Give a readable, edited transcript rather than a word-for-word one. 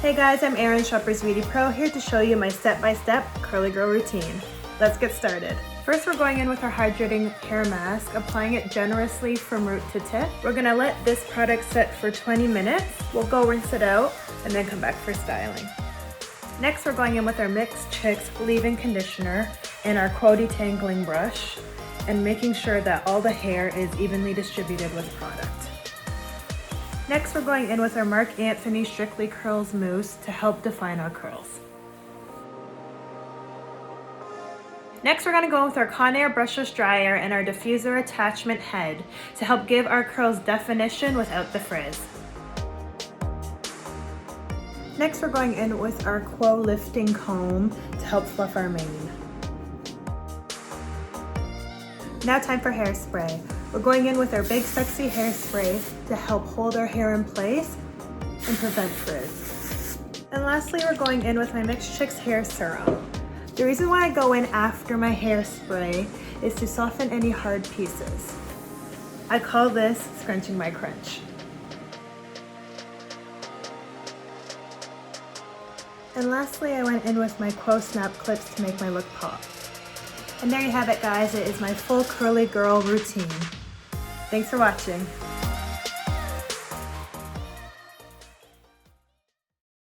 Hey guys, I'm Erin, Shoppers Beauty Pro, here to show you my step-by-step curly girl routine. Let's get started. First, we're going in with our hydrating hair mask, applying it generously from root to tip. We're gonna let this product sit for 20 minutes. We'll go rinse it out and then come back for styling. Next, we're going in with our Mixed Chicks leave-in conditioner and our Quo Detangling brush and making sure that all the hair is evenly distributed with product. Next, we're going in with our Marc Anthony Strictly Curls Mousse to help define our curls. Next, we're gonna go with our Conair brushless dryer and our diffuser attachment head to help give our curls definition without the frizz. Next, we're going in with our Quo lifting comb to help fluff our mane. Now time for hairspray. We're going in with our Big Sexy Hairspray to help hold our hair in place and prevent frizz. And lastly, we're going in with my Mixed Chicks Hair Serum. The reason why I go in after my hairspray is to soften any hard pieces. I call this scrunching my crunch. And lastly, I went in with my Quo Snap Clips to make my look pop. And there you have it, guys. It is my full curly girl routine. Thanks for watching.